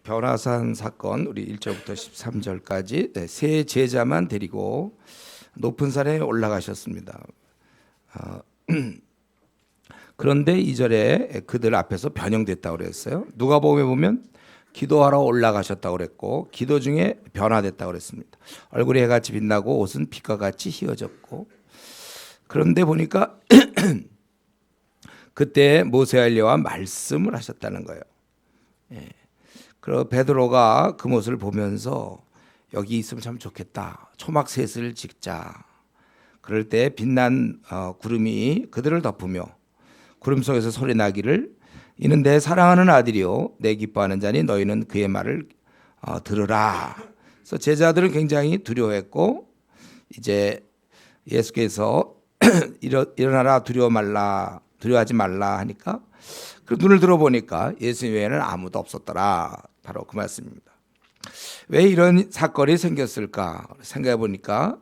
변화산 사건 우리 1절부터 13절까지 세 제자만 데리고 높은 산에 올라가셨습니다. 그런데 2절에 그들 앞에서 변형됐다고 그랬어요. 누가복음에 보면 기도하러 올라가셨다고 그랬고 기도 중에 변화됐다고 그랬습니다. 얼굴이 해같이 빛나고 옷은 빛과 같이 희어졌고, 그런데 보니까 그때 모세 엘리야와 말씀을 하셨다는 거예요. 그리고 베드로가 그 모습을 보면서 여기 있으면 참 좋겠다. 초막셋을 짓자. 그럴 때 빛난 구름이 그들을 덮으며 구름 속에서 소리 나기를 이는 내 사랑하는 아들이요 내 기뻐하는 자니 너희는 그의 말을 들으라. 그래서 제자들은 굉장히 두려워했고, 이제 예수께서 일어나라 두려워하지 말라 하니까 그 눈을 들어보니까 예수 외에는 아무도 없었더라. 바로 그 말씀입니다. 왜 이런 사건이 생겼을까 생각해 보니까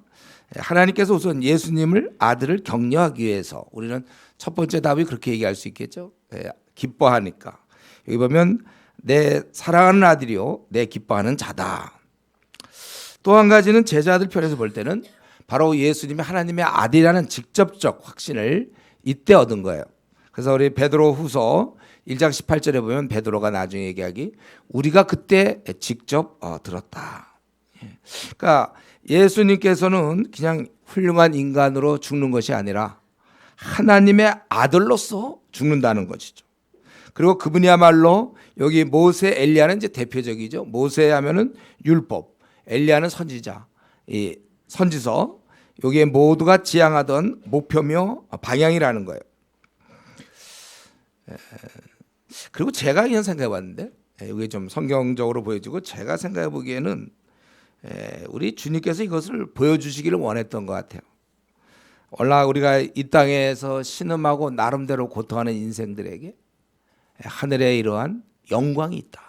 하나님께서 우선 예수님을 아들을 격려하기 위해서, 우리는 첫 번째 답이 그렇게 얘기할 수 있겠죠. 기뻐하니까. 여기 보면 내 사랑하는 아들이요 내 기뻐하는 자다. 또 한 가지는 제자들 편에서 볼 때는 바로 예수님이 하나님의 아들이라는 직접적 확신을 이때 얻은 거예요. 그래서 우리 베드로 후서 1장 18절에 보면 베드로가 나중에 얘기하기 우리가 그때 직접 들었다. 그러니까 예수님께서는 그냥 훌륭한 인간으로 죽는 것이 아니라 하나님의 아들로서 죽는다는 것이죠. 그리고 그분이야말로 여기 모세 엘리야는 이제 대표적이죠. 모세 하면은 율법, 엘리야는 선지자, 이 선지서, 여기에 모두가 지향하던 목표며 방향이라는 거예요. 그리고 제가 그냥 생각해 봤는데, 이게 좀 성경적으로 보여지고 제가 생각해 보기에는 우리 주님께서 이것을 보여주시기를 원했던 것 같아요. 원래 우리가 이 땅에서 신음하고 나름대로 고통하는 인생들에게 하늘에 이러한 영광이 있다.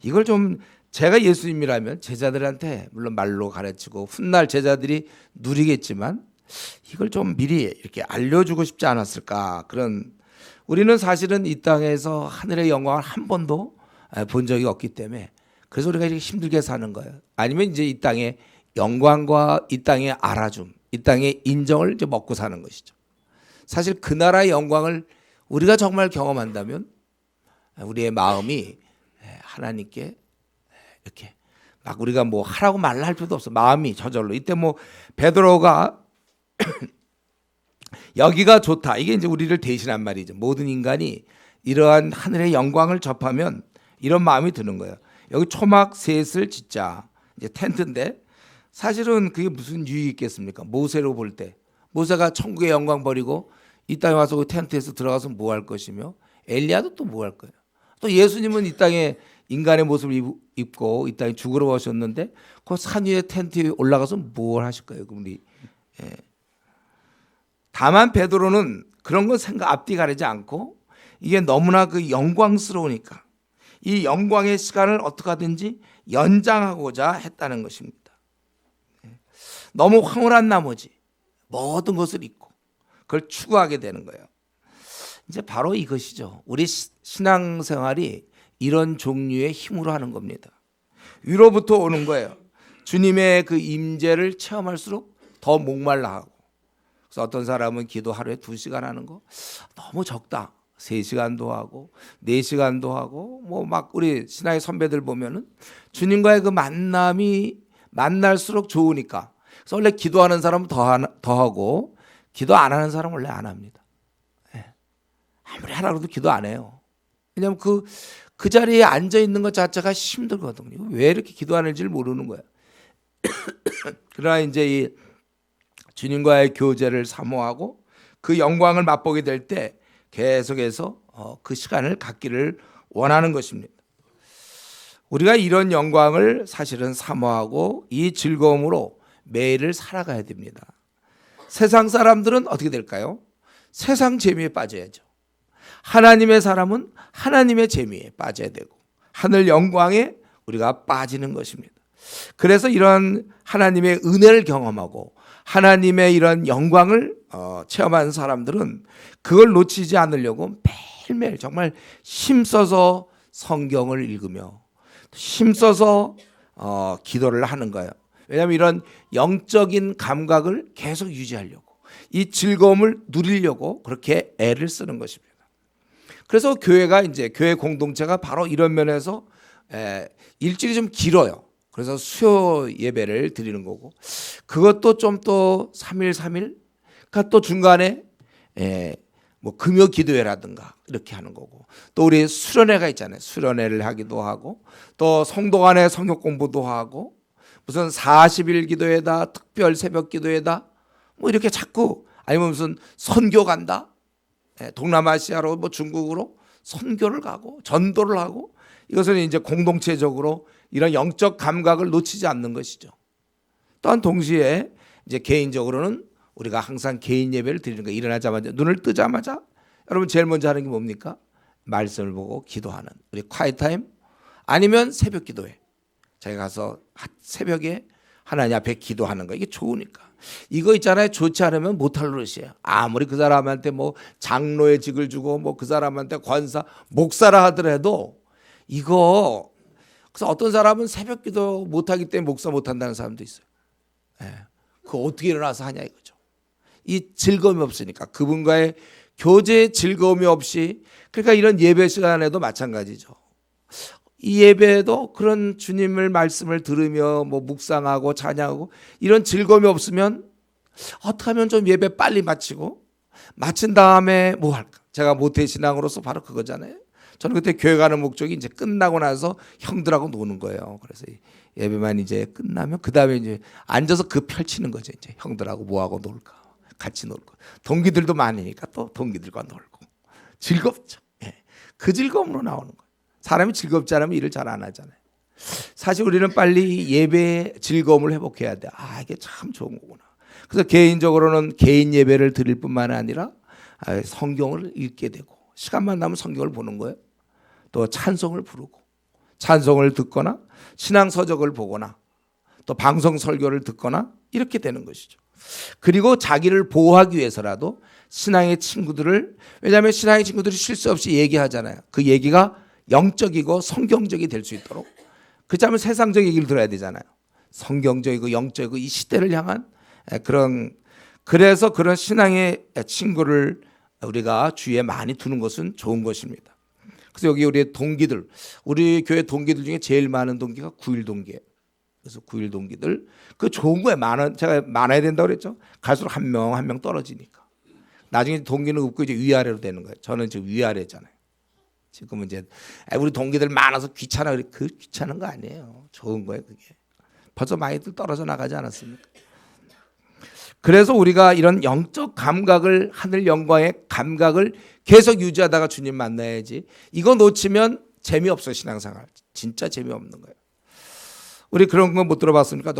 이걸 좀 제가 예수님이라면 제자들한테 물론 말로 가르치고 훗날 제자들이 누리겠지만 이걸 좀 미리 이렇게 알려주고 싶지 않았을까. 그런, 우리는 사실은 이 땅에서 하늘의 영광을 한 번도 본 적이 없기 때문에 그래서 우리가 이렇게 힘들게 사는 거예요. 아니면 이제 이 땅의 영광과 이 땅의 알아줌, 이 땅의 인정을 이제 먹고 사는 것이죠. 사실 그 나라의 영광을 우리가 정말 경험한다면 우리의 마음이 하나님께 이렇게 막 우리가 뭐 하라고 말을 할 필요도 없어. 마음이 저절로. 이때 뭐 베드로가 여기가 좋다. 이게 이제 우리를 대신한 말이죠. 모든 인간이 이러한 하늘의 영광을 접하면 이런 마음이 드는 거예요. 여기 초막 셋을 짓자. 이제 텐트인데 사실은 그게 무슨 유익이 있겠습니까? 모세로 볼 때 모세가 천국의 영광 버리고 이 땅에 와서 그 텐트에서 들어가서 뭐 할 것이며, 엘리야도 또 뭐 할 거예요. 또 예수님은 이 땅에 인간의 모습을 입고 이 땅에 죽으러 오셨는데 그 산 위에 텐트에 올라가서 뭘 하실 거예요? 우리. 다만 베드로는 그런 건 생각 앞뒤 가리지 않고 이게 너무나 그 영광스러우니까 이 영광의 시간을 어떻게 하든지 연장하고자 했다는 것입니다. 너무 황홀한 나머지 모든 것을 잊고 그걸 추구하게 되는 거예요. 이제 바로 이것이죠. 우리 신앙생활이 이런 종류의 힘으로 하는 겁니다. 위로부터 오는 거예요. 주님의 그 임재를 체험할수록 더 목말라 하고. 그래서 어떤 사람은 기도 하루에 2시간 하는 거 너무 적다. 3시간도 하고 4시간도 하고 뭐 막 우리 신앙의 선배들 보면은 주님과의 그 만남이 만날수록 좋으니까. 그래서 원래 기도하는 사람은 더 하고 기도 안 하는 사람은 원래 안 합니다. 아무리 하라고 해도 기도 안 해요. 왜냐하면 그 자리에 앉아 있는 것 자체가 힘들거든요. 왜 이렇게 기도하는지를 모르는 거예요. 그러나 이제 이 주님과의 교제를 사모하고 그 영광을 맛보게 될 때 계속해서 그 시간을 갖기를 원하는 것입니다. 우리가 이런 영광을 사실은 사모하고 이 즐거움으로 매일을 살아가야 됩니다. 세상 사람들은 어떻게 될까요? 세상 재미에 빠져야죠. 하나님의 사람은 하나님의 재미에 빠져야 되고 하늘 영광에 우리가 빠지는 것입니다. 그래서 이런 하나님의 은혜를 경험하고 하나님의 이런 영광을 체험한 사람들은 그걸 놓치지 않으려고 매일매일 정말 힘써서 성경을 읽으며 힘써서 기도를 하는 거예요. 왜냐하면 이런 영적인 감각을 계속 유지하려고, 이 즐거움을 누리려고 그렇게 애를 쓰는 것입니다. 그래서 교회가 이제 교회 공동체가 바로 이런 면에서 일주일이 좀 길어요. 그래서 수요 예배를 드리는 거고, 그것도 좀 또 3일 그러니까 또 중간에 뭐 금요 기도회라든가 이렇게 하는 거고, 또 우리 수련회가 있잖아요. 수련회를 하기도 하고, 또 성도 간에 성역 공부도 하고, 무슨 40일 기도회다, 특별 새벽 기도회다, 뭐 이렇게 자꾸, 아니면 무슨 선교 간다, 동남아시아로 뭐 중국으로 선교를 가고 전도를 하고, 이것은 이제 공동체적으로 이런 영적 감각을 놓치지 않는 것이죠. 또한 동시에 이제 개인적으로는 우리가 항상 개인 예배를 드리는 거예요. 일어나자마자, 눈을 뜨자마자 여러분 제일 먼저 하는 게 뭡니까? 말씀을 보고 기도하는 우리 콰이트 타임, 아니면 새벽 기도회. 자기가 가서 새벽에 하나님 앞에 기도하는 거, 이게 좋으니까. 이거 있잖아요. 좋지 않으면 못할 노릇이에요. 아무리 그 사람한테 뭐 장로의 직을 주고 뭐 그 사람한테 권사, 목사라 하더라도 이거, 그래서 어떤 사람은 새벽 기도 못하기 때문에 목사 못한다는 사람도 있어요. 그거 어떻게 일어나서 하냐 이거죠. 이 즐거움이 없으니까, 그분과의 교제의 즐거움이 없이, 그러니까 이런 예배 시간에도 마찬가지죠. 이 예배도 그런 주님을 말씀을 들으며 뭐 묵상하고 찬양하고 이런 즐거움이 없으면 어떻게 하면 좀 예배 빨리 마치고, 마친 다음에 뭐 할까? 제가 모태신앙으로서 바로 그거잖아요. 저는 그때 교회 가는 목적이 이제 끝나고 나서 형들하고 노는 거예요. 그래서 예배만 이제 끝나면 그 다음에 이제 앉아서 그 펼치는 거죠. 이제 형들하고 뭐하고 놀까, 같이 놀고, 동기들도 많으니까 또 동기들과 놀고 즐겁죠. 그 즐거움으로 나오는 거예요. 사람이 즐겁지 않으면 일을 잘 안 하잖아요. 사실 우리는 빨리 예배의 즐거움을 회복해야 돼. 이게 참 좋은 거구나. 그래서 개인적으로는 개인 예배를 드릴 뿐만 아니라 성경을 읽게 되고, 시간만 나면 성경을 보는 거예요. 또 찬송을 부르고, 찬송을 듣거나 신앙 서적을 보거나 또 방송 설교를 듣거나 이렇게 되는 것이죠. 그리고 자기를 보호하기 위해서라도 신앙의 친구들을, 왜냐하면 신앙의 친구들이 실수 없이 얘기하잖아요. 그 얘기가 영적이고 성경적이 될 수 있도록, 그렇다면 세상적 얘기를 들어야 되잖아요. 성경적이고 영적이고 이 시대를 향한 그래서 그런 신앙의 친구를 우리가 주위에 많이 두는 것은 좋은 것입니다. 그래서 여기 우리 동기들, 우리 교회 동기들 중에 제일 많은 동기가 9일 동기예요. 그래서 9일 동기들, 그 좋은 거예요. 제가 많아야 된다고 그랬죠. 갈수록 한 명 한 명 떨어지니까 나중에 동기는 없고 이제 위아래로 되는 거예요. 저는 지금 위아래잖아요. 지금은 이제 우리 동기들 많아서 귀찮아, 그 귀찮은 거 아니에요. 좋은 거예요. 그게 벌써 많이들 떨어져 나가지 않았습니까? 그래서 우리가 이런 영적 감각을, 하늘 영광의 감각을 계속 유지하다가 주님 만나야지. 이거 놓치면 재미없어. 신앙생활 진짜 재미없는 거예요. 우리 그런 거 못 들어봤습니까?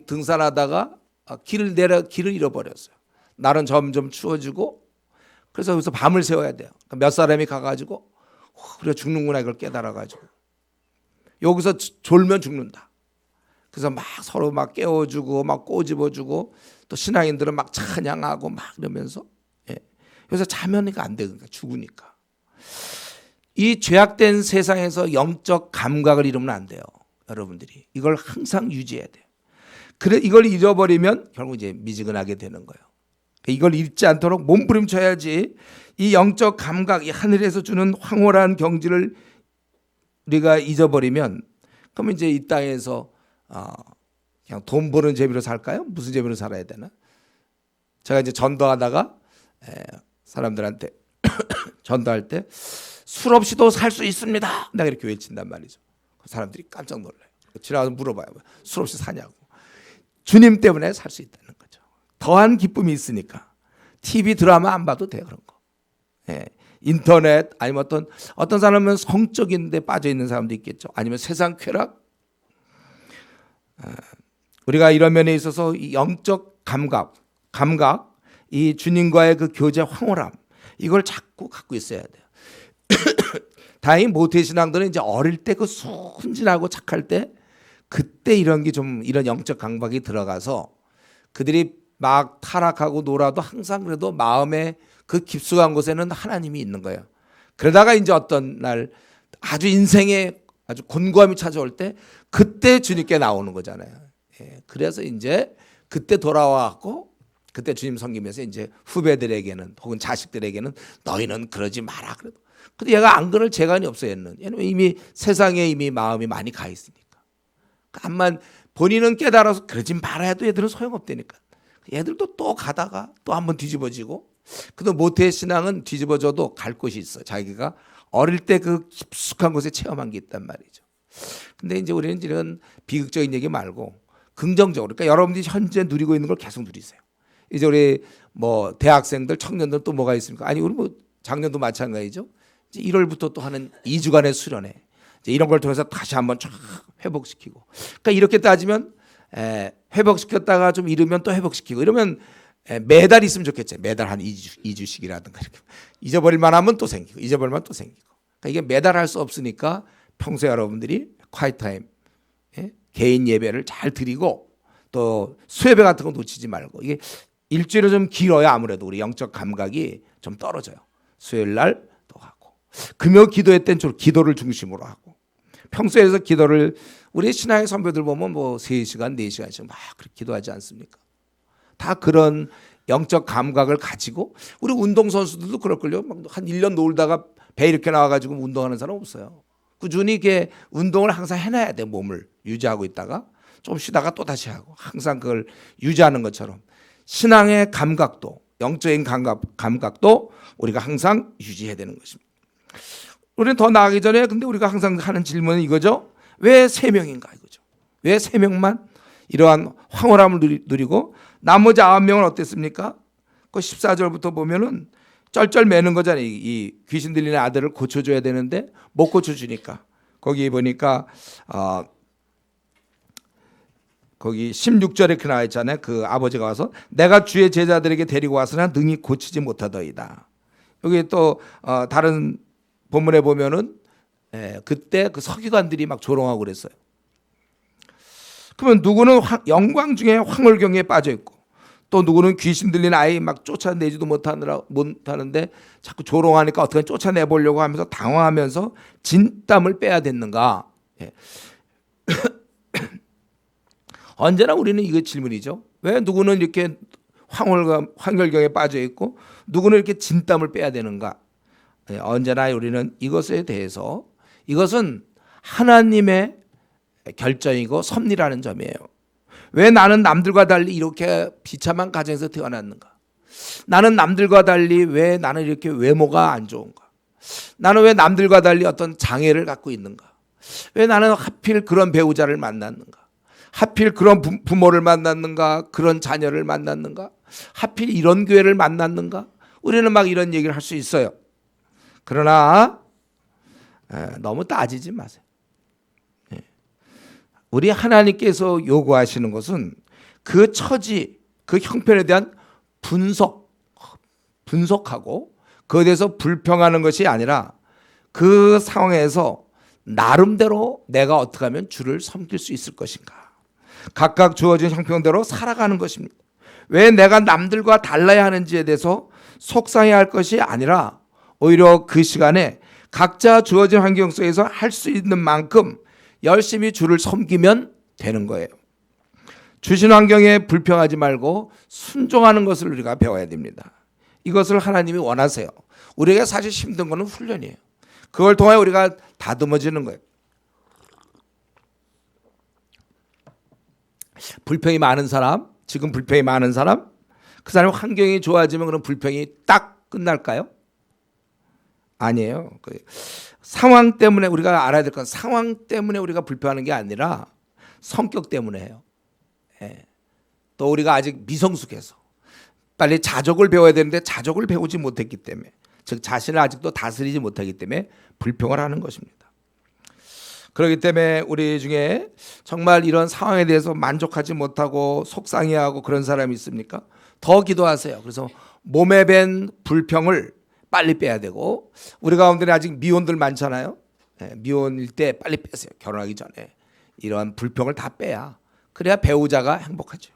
등산하다가 길을 잃어버렸어요. 날은 점점 추워지고, 그래서 여기서 밤을 새워야 돼요. 몇 사람이 가가지고 그래 죽는구나 이걸 깨달아가지고, 여기서 졸면 죽는다. 그래서 막 서로 막 깨워주고 막 꼬집어주고, 또 신앙인들은 막 찬양하고 막 이러면서, 그래서 자면 안 되니까 죽으니까. 이 죄악된 세상에서 영적 감각을 잃으면 안 돼요. 여러분들이 이걸 항상 유지해야 돼요. 그래 이걸 잃어버리면 결국 이제 미지근하게 되는 거예요. 이걸 잃지 않도록 몸부림쳐야지. 이 영적 감각, 이 하늘에서 주는 황홀한 경지를 우리가 잊어버리면, 그러면 이제 이 땅에서 그냥 돈 버는 재미로 살까요? 무슨 재미로 살아야 되나? 제가 이제 전도하다가 사람들한테 전도할 때 술 없이도 살 수 있습니다. 내가 이렇게 외친단 말이죠. 사람들이 깜짝 놀라요. 지나가서 물어봐요. 술 없이 사냐고. 주님 때문에 살 수 있다는 거죠. 더한 기쁨이 있으니까. TV 드라마 안 봐도 돼요. 그런 거. 인터넷, 아니면 어떤 사람은 성적인 데 빠져 있는 사람도 있겠죠. 아니면 세상 쾌락. 우리가 이런 면에 있어서 이 영적 감각, 이 주님과의 그 교제 황홀함, 이걸 자꾸 갖고 있어야 돼요. 다행히 모태신앙들은 이제 어릴 때 그 순진하고 착할 때, 그때 이런 게 좀, 이런 영적 감각이 들어가서 그들이 막 타락하고 놀아도 항상 그래도 마음에 그 깊숙한 곳에는 하나님이 있는 거예요. 그러다가 이제 어떤 날 아주 인생에 아주 곤고함이 찾아올 때 그때 주님께 나오는 거잖아요. 예, 그래서 이제 그때 돌아와갖고 그때 주님 섬기면서 이제 후배들에게는 혹은 자식들에게는 너희는 그러지 마라. 그래도 근데 얘가 안 그럴 재간이 없어요. 얘는 이미 세상에 이미 마음이 많이 가 있으니까. 암만 본인은 깨달아서 그러지 말아 해도 얘들은 소용없다니까. 얘들도 또 가다가 또 한번 뒤집어지고, 그도 모태의 신앙은 뒤집어져도 갈 곳이 있어. 자기가 어릴 때 그 깊숙한 곳에 체험한 게 있단 말이죠. 근데 이제 우리는 이런 비극적인 얘기 말고 긍정적으로, 그러니까 여러분들이 현재 누리고 있는 걸 계속 누리세요. 이제 우리 뭐 대학생들, 청년들 또 뭐가 있습니까? 아니 우리 뭐 작년도 마찬가지죠. 이제 1월부터 또 하는 2주간의 수련회, 이제 이런 걸 통해서 다시 한번 쫙 회복시키고. 그러니까 이렇게 따지면 회복시켰다가 좀 잃으면 또 회복시키고 이러면 매달 있으면 좋겠죠. 매달 한 2주씩이라든가 이렇게. 잊어버릴 만하면 또 생기고 잊어버리면 또 생기고. 그러니까 이게 매달 할 수 없으니까 평소에 여러분들이 콰이트 타임, 개인 예배를 잘 드리고 또 수예배 같은 거 놓치지 말고. 이게 일주일은 좀 길어야 아무래도 우리 영적 감각이 좀 떨어져요. 수요일 날 또 하고, 금요 기도회 때는 주로 기도를 중심으로 하고, 평소에서 기도를 우리 신앙의 선배들 보면 뭐 3시간, 4시간씩 막 그렇게 기도하지 않습니까? 다 그런 영적 감각을 가지고. 우리 운동선수들도 그럴걸요. 막 한 1년 놀다가 배 이렇게 나와가지고 운동하는 사람 없어요. 꾸준히 이렇게 운동을 항상 해놔야 돼. 몸을 유지하고 있다가 좀 쉬다가 또 다시 하고, 항상 그걸 유지하는 것처럼 신앙의 감각도, 영적인 감각도 우리가 항상 유지해야 되는 것입니다. 우리는 더 나아가기 전에 근데 우리가 항상 하는 질문은 이거죠. 왜 3명인가 이거죠. 왜 3명만 이러한 황홀함을 누리고 나머지 9명은 어땠습니까? 그 14절부터 보면은 쩔쩔 매는 거잖아요. 이 귀신 들리는 아들을 고쳐줘야 되는데 못 고쳐주니까. 거기 보니까 거기 16절에 이렇게 나와 있잖아요. 그 아버지가 와서 내가 주의 제자들에게 데리고 와서나 능히 고치지 못하더이다. 여기 또 다른 본문에 보면은 그때 그 서기관들이 막 조롱하고 그랬어요. 그러면 누구는 영광 중에 황홀경에 빠져 있고, 또 누구는 귀신 들린 아이 막 쫓아내지도 못하는데 자꾸 조롱하니까 어떻게 쫓아내보려고 하면서 당황하면서 진땀을 빼야 됐는가. 언제나 우리는 이거 질문이죠. 왜 누구는 이렇게 황홀경에 빠져 있고 누구는 이렇게 진땀을 빼야 되는가. 언제나 우리는 이것에 대해서, 이것은 하나님의 결정이고 섭리라는 점이에요. 왜 나는 남들과 달리 이렇게 비참한 가정에서 태어났는가? 나는 남들과 달리 왜 나는 이렇게 외모가 안 좋은가? 나는 왜 남들과 달리 어떤 장애를 갖고 있는가? 왜 나는 하필 그런 배우자를 만났는가? 하필 그런 부모를 만났는가? 그런 자녀를 만났는가? 하필 이런 교회를 만났는가? 우리는 막 이런 얘기를 할 수 있어요. 그러나 너무 따지지 마세요. 우리 하나님께서 요구하시는 것은 그 처지, 그 형편에 대한 분석하고 그에 대해서 불평하는 것이 아니라 그 상황에서 나름대로 내가 어떻게 하면 주를 섬길 수 있을 것인가. 각각 주어진 형편대로 살아가는 것입니다. 왜 내가 남들과 달라야 하는지에 대해서 속상해할 것이 아니라 오히려 그 시간에 각자 주어진 환경 속에서 할 수 있는 만큼 열심히 주를 섬기면 되는 거예요. 주신 환경에 불평하지 말고 순종하는 것을 우리가 배워야 됩니다. 이것을 하나님이 원하세요. 우리에게 사실 힘든 것은 훈련이에요. 그걸 통해 우리가 다듬어지는 거예요. 불평이 많은 사람, 지금 불평이 많은 사람, 그 사람 환경이 좋아지면 그런 불평이 딱 끝날까요? 아니에요. 상황 때문에 우리가 알아야 될 건, 상황 때문에 우리가 불평하는 게 아니라 성격 때문에 해요. 또 우리가 아직 미성숙해서 빨리 자족을 배워야 되는데 자족을 배우지 못했기 때문에, 즉 자신을 아직도 다스리지 못하기 때문에 불평을 하는 것입니다. 그렇기 때문에 우리 중에 정말 이런 상황에 대해서 만족하지 못하고 속상해하고 그런 사람이 있습니까? 더 기도하세요. 그래서 몸에 밴 불평을 빨리 빼야 되고, 우리 가운데는 아직 미혼들 많잖아요. 미혼일 때 빨리 빼세요. 결혼하기 전에 이러한 불평을 다 빼야, 그래야 배우자가 행복하죠.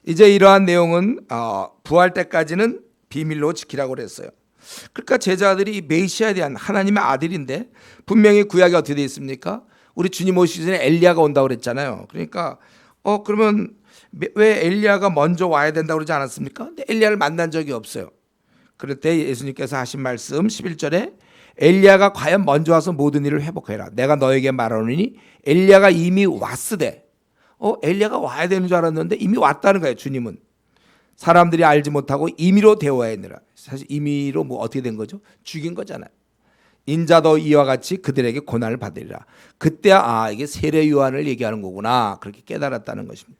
이제 이러한 내용은 부활 때까지는 비밀로 지키라고 그랬어요. 그러니까 제자들이 메시아에 대한 하나님의 아들인데 분명히 구약에 어떻게 되어 있습니까? 우리 주님 오시기 전에 엘리야가 온다고 그랬잖아요. 그러니까 그러면 왜 엘리야가 먼저 와야 된다고 그러지 않았습니까? 근데 엘리야를 만난 적이 없어요. 그럴 때 예수님께서 하신 말씀 11절에 엘리야가 과연 먼저 와서 모든 일을 회복해라. 내가 너에게 말하노니 엘리야가 이미 왔으되 엘리야가 와야 되는 줄 알았는데 이미 왔다는 거예요. 주님은 사람들이 알지 못하고 임의로 대화하느라. 사실 임의로 뭐 어떻게 된 거죠? 죽인 거잖아요. 인자도 이와 같이 그들에게 고난을 받으리라. 그때 이게 세례 요한을 얘기하는 거구나. 그렇게 깨달았다는 것입니다.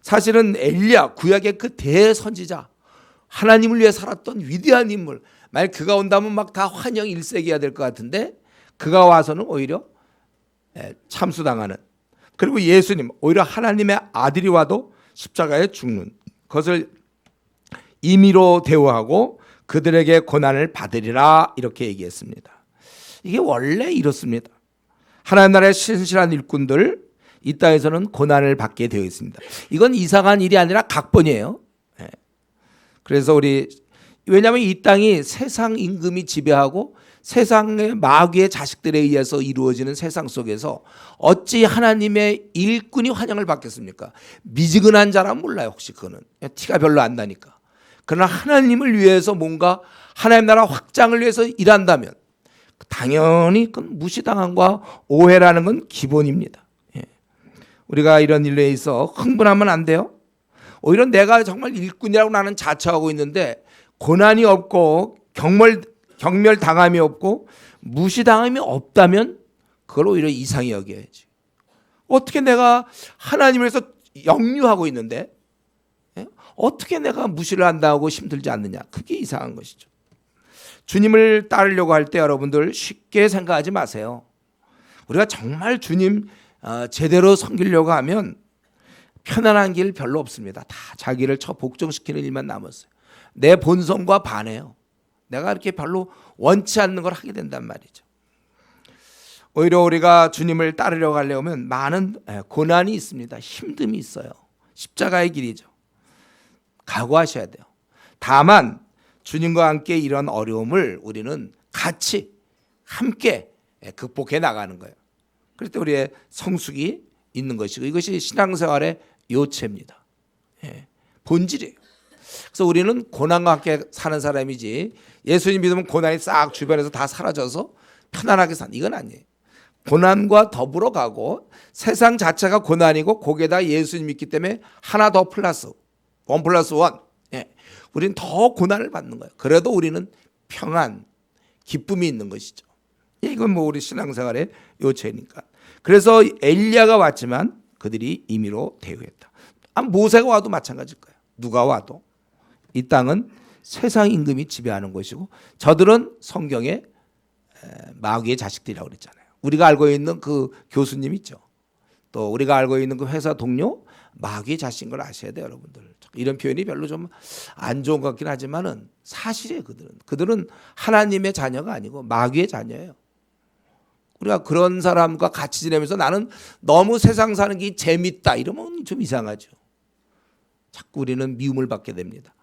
사실은 엘리야 구약의 그 대선지자, 하나님을 위해 살았던 위대한 인물, 만약 그가 온다면 막 다 환영 일색이어야 될 것 같은데 그가 와서는 오히려 참수당하는, 그리고 예수님 오히려 하나님의 아들이 와도 십자가에 죽는 것을 임의로 대우하고 그들에게 고난을 받으리라 이렇게 얘기했습니다. 이게 원래 이렇습니다. 하나님 나라의 신실한 일꾼들 이 땅에서는 고난을 받게 되어 있습니다. 이건 이상한 일이 아니라 각본이에요. 그래서 왜냐하면 이 땅이 세상 임금이 지배하고 세상의 마귀의 자식들에 의해서 이루어지는 세상 속에서 어찌 하나님의 일꾼이 환영을 받겠습니까? 미지근한 자라면 몰라요. 혹시 그거는 티가 별로 안 나니까. 그러나 하나님을 위해서 뭔가 하나님 나라 확장을 위해서 일한다면 당연히 그건 무시당함과 오해라는 건 기본입니다. 우리가 이런 일에 있어 흥분하면 안 돼요. 오히려 내가 정말 일꾼이라고 나는 자처하고 있는데 고난이 없고 경멸당함이 없고 무시당함이 없다면 그걸 오히려 이상히 여겨야지. 어떻게 내가 하나님을 위해서 역류하고 있는데 어떻게 내가 무시를 한다고 힘들지 않느냐. 그게 이상한 것이죠. 주님을 따르려고 할 때 여러분들 쉽게 생각하지 마세요. 우리가 정말 주님 제대로 섬기려고 하면 편안한 길 별로 없습니다. 다 자기를 복종시키는 일만 남았어요. 내 본성과 반해요. 내가 이렇게 별로 원치 않는 걸 하게 된단 말이죠. 오히려 우리가 주님을 따르려고 하려면 많은 고난이 있습니다. 힘듦이 있어요. 십자가의 길이죠. 각오하셔야 돼요. 다만 주님과 함께 이런 어려움을 우리는 같이 함께 극복해 나가는 거예요. 그럴 때 우리의 성숙이 있는 것이고 이것이 신앙생활의 요체입니다. 본질이에요. 그래서 우리는 고난과 함께 사는 사람이지 예수님 믿으면 고난이 싹 주변에서 다 사라져서 편안하게 사는 이건 아니에요. 고난과 더불어 가고 세상 자체가 고난이고 거기에다 예수님 믿기 때문에 하나 더 플러스 1 플러스 1 우리는 더 고난을 받는 거예요. 그래도 우리는 평안 기쁨이 있는 것이죠. 이건 뭐 우리 신앙생활의 요체니까. 그래서 엘리야가 왔지만 그들이 임의로 대우했다. 모세가 와도 마찬가지일 거예요. 누가 와도 이 땅은 세상 임금이 지배하는 것이고 저들은 성경의 마귀의 자식들이라고 그랬잖아요. 우리가 알고 있는 그 교수님 있죠. 또 우리가 알고 있는 그 회사 동료 마귀의 자식인 걸 아셔야 돼요, 여러분들. 이런 표현이 별로 좀 안 좋은 것 같긴 하지만은 사실이에요. 그들은 하나님의 자녀가 아니고 마귀의 자녀예요. 우리가 그런 사람과 같이 지내면서 나는 너무 세상 사는 게 재밌다 이러면 좀 이상하죠. 자꾸 우리는 미움을 받게 됩니다.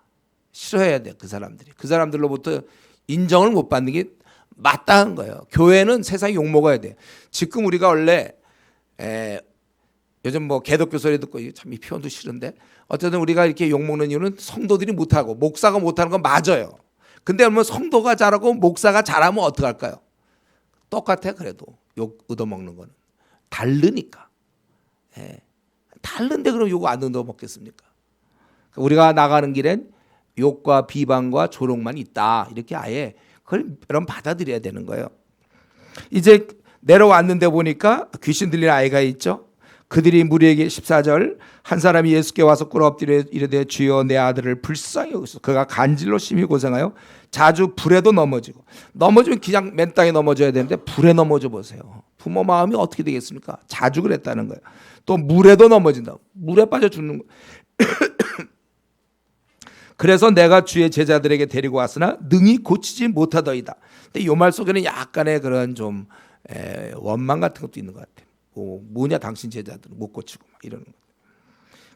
싫어해야 돼요. 그 사람들로부터 인정을 못 받는 게 마땅한 거예요. 교회는 세상에 욕먹어야 돼요. 지금 우리가 원래 요즘 뭐 개독교 소리 듣고 참 이 표현도 싫은데 어쨌든 우리가 이렇게 욕먹는 이유는 성도들이 못하고 목사가 못하는 건 맞아요. 근데 그러면 성도가 잘하고 목사가 잘하면 어떡할까요? 똑같아. 그래도 욕 얻어먹는 거는 다르니까. 다른데 그럼 욕 안 얻어먹겠습니까? 우리가 나가는 길엔 욕과 비방과 조롱만 있다. 이렇게 아예 그걸 여러분 받아들여야 되는 거예요. 이제 내려왔는데 보니까 귀신 들린 아이가 있죠. 그들이 무리에게 14절 한 사람이 예수께 와서 꿇어 엎드려 이르되 주여 내 아들을 불쌍히 여기소서. 그가 간질로 심히 고생하여 자주 불에도 넘어지고 넘어지면 그냥 맨 땅에 넘어져야 되는데 불에 넘어져 보세요. 부모 마음이 어떻게 되겠습니까? 자주 그랬다는 거예요. 또 물에도 넘어진다. 물에 빠져 죽는 거예요. 그래서 내가 주의 제자들에게 데리고 왔으나 능히 고치지 못하더이다. 근데 이 말 속에는 약간의 그런 좀 원망 같은 것도 있는 것 같아요. 뭐냐 당신 제자들은 못 고치고 막 이러는 거예요.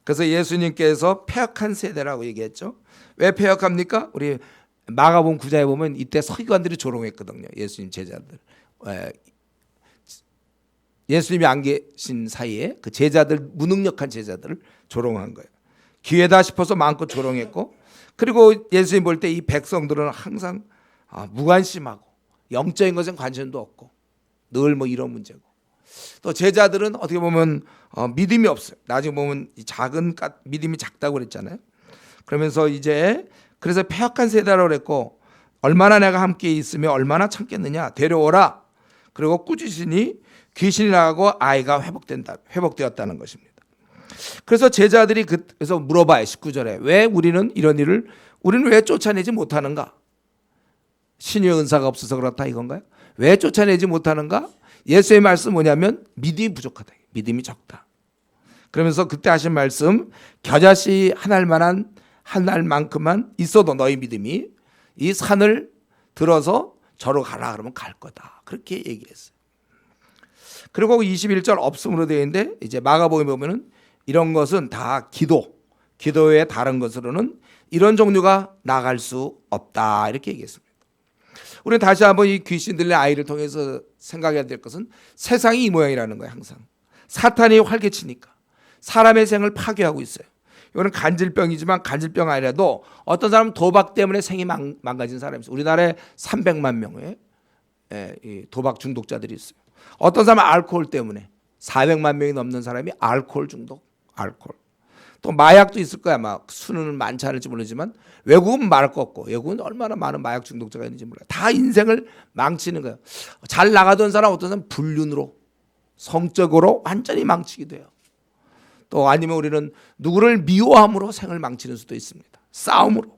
그래서 예수님께서 패역한 세대라고 얘기했죠. 왜 패역합니까? 우리 마가복음 9장에 보면 이때 서기관들이 조롱했거든요. 예수님 제자들. 예수님이 안 계신 사이에 그 제자들, 무능력한 제자들을 조롱한 거예요. 기회다 싶어서 마음껏 조롱했고, 그리고 예수님 볼 때 이 백성들은 항상 무관심하고 영적인 것엔 관심도 없고 늘 뭐 이런 문제고, 또 제자들은 어떻게 보면 믿음이 없어요. 나중에 보면 작은 믿음이 작다고 그랬잖아요. 그러면서 이제 그래서 패역한 세대라고 그랬고, 얼마나 내가 함께 있으며 얼마나 참겠느냐, 데려오라. 그리고 꾸짖으니 귀신이 나가고 아이가 회복되었다는 것입니다. 그래서 제자들이 그래서 물어봐요. 19절에 왜 우리는 왜 쫓아내지 못하는가? 신의 은사가 없어서 그렇다 이건가요? 왜 쫓아내지 못하는가? 예수의 말씀 뭐냐면 믿음이 부족하다, 믿음이 적다. 그러면서 그때 하신 말씀, 겨자씨 한 알만큼만 있어도 너희 믿음이 이 산을 들어서 저로 가라 그러면 갈 거다, 그렇게 얘기했어요. 그리고 21절 없음으로 되어 있는데, 이제 마가복음에 보면은 이런 것은 다 기도의 다른 것으로는 이런 종류가 나갈 수 없다, 이렇게 얘기했습니다. 우리는 다시 한번 이 귀신 들린 아이를 통해서 생각해야 될 것은 세상이 이 모양이라는 거예요. 항상 사탄이 활개치니까 사람의 생을 파괴하고 있어요. 이거는 간질병이지만 간질병 아니라도 어떤 사람은 도박 때문에 생이 망가진 사람이 있어요. 우리나라에 300만 명의 도박 중독자들이 있어요. 어떤 사람은 알코올 때문에 400만 명이 넘는 사람이 알코올 중독, 또 마약도 있을 거야. 막 수는 많지 않을지 모르지만 외국은 말할 거 없고, 외국은 얼마나 많은 마약 중독자가 있는지 몰라요. 다 인생을 망치는 거예요. 잘 나가던 사람, 어떤 사람 불륜으로, 성적으로 완전히 망치기도 해요. 또 아니면 우리는 누구를 미워함으로 생을 망치는 수도 있습니다. 싸움으로.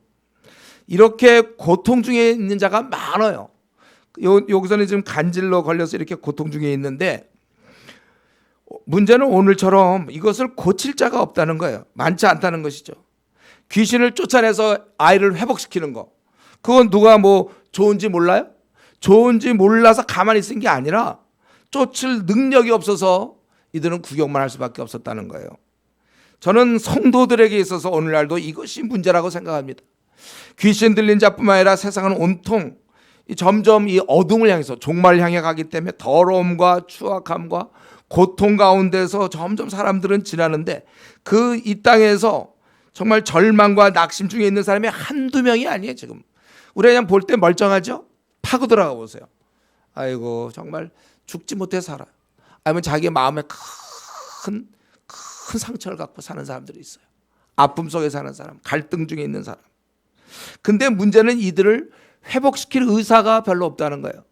이렇게 고통 중에 있는 자가 많아요. 여기서는 지금 간질로 걸려서 이렇게 고통 중에 있는데, 문제는 오늘처럼 이것을 고칠 자가 없다는 거예요. 많지 않다는 것이죠. 귀신을 쫓아내서 아이를 회복시키는 거, 그건 누가 뭐 좋은지 몰라요? 좋은지 몰라서 가만히 있은 게 아니라 쫓을 능력이 없어서 이들은 구경만 할 수밖에 없었다는 거예요. 저는 성도들에게 있어서 오늘날도 이것이 문제라고 생각합니다. 귀신 들린 자뿐만 아니라 세상은 온통 점점 이 어둠을 향해서, 종말을 향해 가기 때문에 더러움과 추악함과 고통 가운데서 점점 사람들은 지나는데, 이 땅에서 정말 절망과 낙심 중에 있는 사람이 한두 명이 아니에요. 지금 우리가 그냥 볼 때 멀쩡하죠? 파고 들어가 보세요. 아이고 정말 죽지 못해 살아. 아니면 자기 마음에 큰 상처를 갖고 사는 사람들이 있어요. 아픔 속에 사는 사람, 갈등 중에 있는 사람. 근데 문제는 이들을 회복시킬 의사가 별로 없다는 거예요.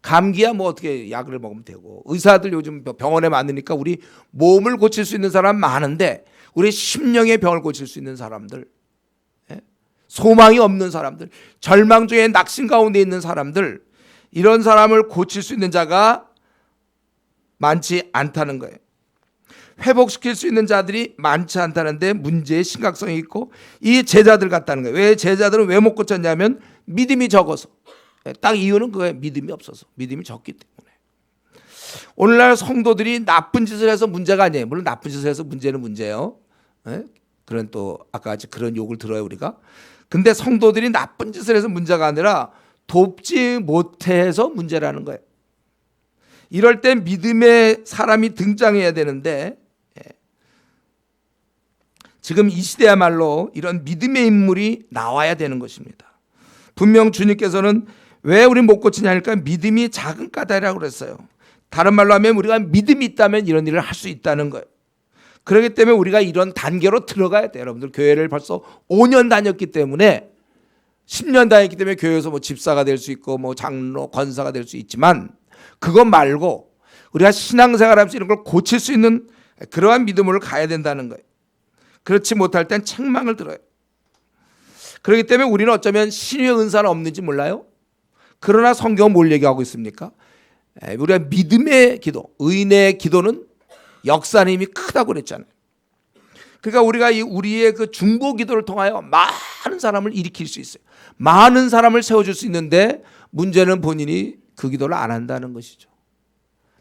감기야 뭐 어떻게 약을 먹으면 되고, 의사들 요즘 병원에 많으니까 우리 몸을 고칠 수 있는 사람 많은데, 우리 심령의 병을 고칠 수 있는 사람들, 소망이 없는 사람들, 절망 중에 낙심 가운데 있는 사람들, 이런 사람을 고칠 수 있는 자가 많지 않다는 거예요. 회복시킬 수 있는 자들이 많지 않다는데 문제의 심각성이 있고, 이 제자들 같다는 거예요. 왜 제자들은 왜 못 고쳤냐면 믿음이 적어서. 딱 이유는 그거예요. 믿음이 없어서, 믿음이 적기 때문에. 오늘날 성도들이 나쁜 짓을 해서 문제가 아니에요. 물론 나쁜 짓을 해서 문제는 문제예요. 그런 또 아까 같이 그런 욕을 들어요 우리가. 근데 성도들이 나쁜 짓을 해서 문제가 아니라 돕지 못해서 문제라는 거예요. 이럴 때 믿음의 사람이 등장해야 되는데, 지금 이 시대야말로 이런 믿음의 인물이 나와야 되는 것입니다. 분명 주님께서는 왜 우리 못 고치냐 하니까 믿음이 작은 까닭이라고 그랬어요. 다른 말로 하면 우리가 믿음이 있다면 이런 일을 할 수 있다는 거예요. 그렇기 때문에 우리가 이런 단계로 들어가야 돼요. 여러분들 교회를 벌써 5년 다녔기 때문에, 10년 다녔기 때문에 교회에서 뭐 집사가 될 수 있고 뭐 장로, 권사가 될 수 있지만, 그것 말고 우리가 신앙생활하면서 이런 걸 고칠 수 있는 그러한 믿음으로 가야 된다는 거예요. 그렇지 못할 땐 책망을 들어요. 그렇기 때문에 우리는 어쩌면 신의 은사는 없는지 몰라요. 그러나 성경은 뭘 얘기하고 있습니까? 우리가 믿음의 기도, 의인의 기도는 역사의 힘이 크다고 그랬잖아요. 그러니까 우리가 우리의 그 중보 기도를 통하여 많은 사람을 일으킬 수 있어요. 많은 사람을 세워줄 수 있는데, 문제는 본인이 그 기도를 안 한다는 것이죠.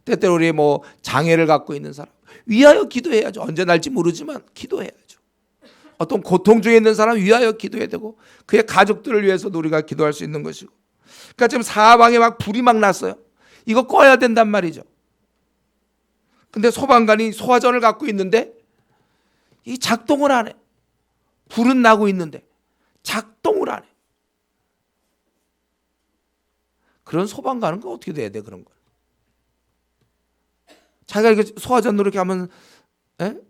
때때로 우리 뭐 장애를 갖고 있는 사람 위하여 기도해야죠. 언제 날지 모르지만 기도해야죠. 어떤 고통 중에 있는 사람 위하여 기도해야 되고 그의 가족들을 위해서도 우리가 기도할 수 있는 것이고. 그러니까 지금 사방에 막 불이 막 났어요. 이거 꺼야 된단 말이죠. 근데 소방관이 소화전을 갖고 있는데 이 작동을 안 해. 불은 나고 있는데 작동을 안 해. 그런 소방관은 어떻게 돼야 돼? 그런 거. 자기가 이렇게 소화전으로 이렇게 하면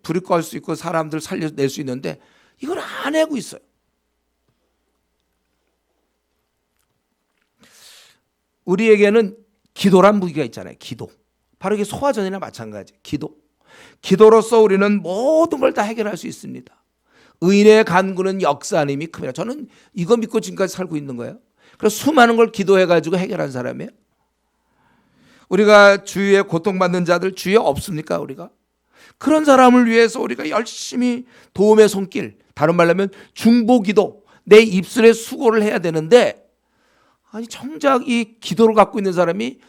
불이 꺼할 수 있고 사람들 살려낼 수 있는데 이걸 안 하고 있어요. 우리에게는 기도란 무기가 있잖아요. 기도. 바로 이게 소화전이나 마찬가지. 기도. 기도로서 우리는 모든 걸 다 해결할 수 있습니다. 의인의 간구는 역사하는 힘이 큽니다. 저는 이거 믿고 지금까지 살고 있는 거예요. 그래서 수많은 걸 기도해가지고 해결한 사람이에요. 우리가 주위에 고통받는 자들 주위에 없습니까? 우리가 그런 사람을 위해서 우리가 열심히 도움의 손길, 다른 말로 하면 중보기도, 내 입술에 수고를 해야 되는데 아니 정작 이 기도를 갖고 있는 사람이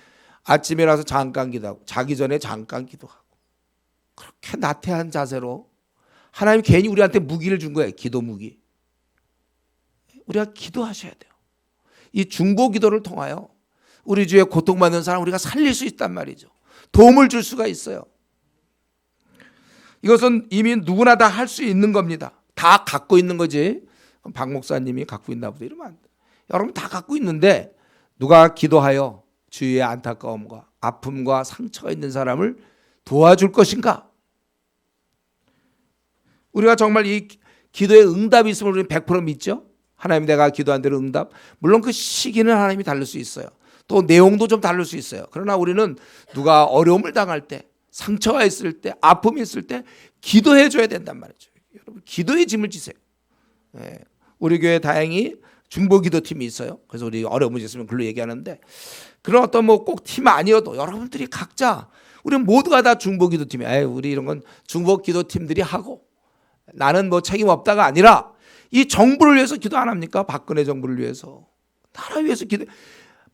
아침에 나서 잠깐 기도하고 자기 전에 잠깐 기도하고 그렇게 나태한 자세로 하나님 괜히 우리한테 무기를 준 거예요. 기도 무기. 우리가 기도하셔야 돼요. 이 중보 기도를 통하여 우리 주위에 고통받는 사람 우리가 살릴 수 있단 말이죠. 도움을 줄 수가 있어요. 이것은 이미 누구나 다 할 수 있는 겁니다. 다 갖고 있는 거지. 박 목사님이 갖고 있나 보다 이러면 안 돼. 여러분 다 갖고 있는데 누가 기도하여 주위의 안타까움과 아픔과 상처가 있는 사람을 도와줄 것인가? 우리가 정말 이 기도의 응답이 있으면 우리는 100% 믿죠? 하나님 내가 기도한 대로 응답. 물론 그 시기는 하나님이 다를 수 있어요. 또 내용도 좀 다를 수 있어요. 그러나 우리는 누가 어려움을 당할 때, 상처가 있을 때, 아픔이 있을 때 기도해 줘야 된단 말이죠. 여러분 기도의 짐을 지세요. 네. 우리 교회 다행히 중보기도팀이 있어요. 그래서 우리 어려운 문제 있으면 글로 얘기하는데 그런 어떤 뭐 꼭 팀 아니어도 여러분들이 각자 우리 모두가 다 중보기도팀이에요. 우리 이런 건 중보기도팀들이 하고 나는 뭐 책임 없다가 아니라 이 정부를 위해서 기도 안 합니까? 박근혜 정부를 위해서. 나라 위해서 기도.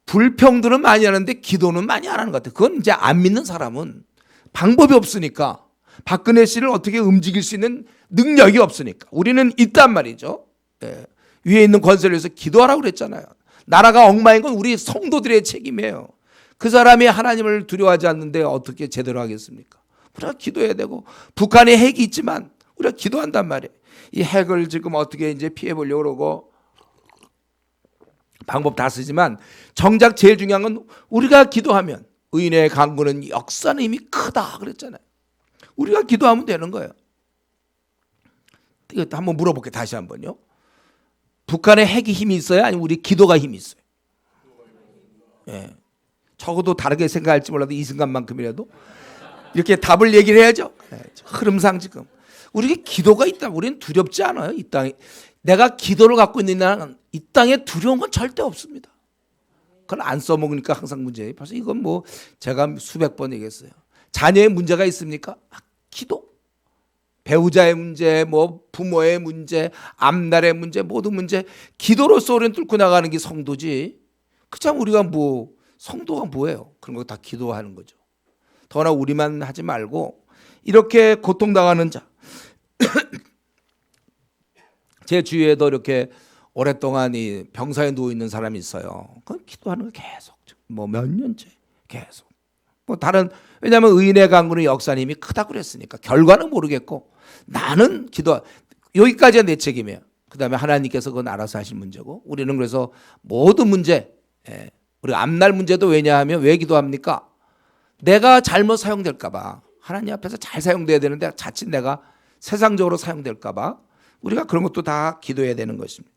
불평들은 많이 하는데 기도는 많이 안 하는 것 같아요. 그건 이제 안 믿는 사람은 방법이 없으니까 박근혜 씨를 어떻게 움직일 수 있는 능력이 없으니까 우리는 있단 말이죠. 네. 위에 있는 권세를 위해서 기도하라고 그랬잖아요. 나라가 엉망인 건 우리 성도들의 책임이에요. 그 사람이 하나님을 두려워하지 않는데 어떻게 제대로 하겠습니까? 우리가 기도해야 되고 북한에 핵이 있지만 우리가 기도한단 말이에요. 이 핵을 지금 어떻게 이제 피해 보려고 그러고 방법 다 쓰지만 정작 제일 중요한 건 우리가 기도하면 의인의 간구는 역사는 힘이 크다 그랬잖아요. 우리가 기도하면 되는 거예요. 이것도 한번 물어볼게요. 다시 한번요. 북한의 핵이 힘이 있어요? 아니면 우리 기도가 힘이 있어요? 예. 적어도 다르게 생각할지 몰라도 이 순간만큼이라도 이렇게 답을 얘기를 해야죠. 예. 흐름상 지금 우리에게 기도가 있다. 우리는 두렵지 않아요. 이 땅에 내가 기도를 갖고 있는 나는 이 땅에 두려운 건 절대 없습니다. 그걸 안 써먹으니까 항상 문제예요. 벌써 이건 뭐 제가 수백 번 얘기했어요. 자녀의 문제가 있습니까? 기도. 배우자의 문제, 뭐 부모의 문제, 앞날의 문제, 모든 문제 기도로서 우리는 뚫고 나가는 게 성도지. 그참 우리가 뭐 성도가 뭐예요? 그런 거 다 기도하는 거죠. 더나 우리만 하지 말고 이렇게 고통당하는 자. 제 주위에도 이렇게 오랫동안 이 병사에 누워 있는 사람이 있어요. 그건 기도하는 거 계속 뭐 몇 년째 계속. 뭐 다른 왜냐하면 의인의 간구는 역사님이 크다고 그랬으니까 결과는 모르겠고 나는 기도 여기까지가 내 책임이에요. 그다음에 하나님께서 그건 알아서 하실 문제고 우리는 그래서 모든 문제 우리 앞날 문제도 왜냐하면 왜 기도합니까? 내가 잘못 사용될까 봐 하나님 앞에서 잘 사용돼야 되는데 자칫 내가 세상적으로 사용될까 봐 우리가 그런 것도 다 기도해야 되는 것입니다.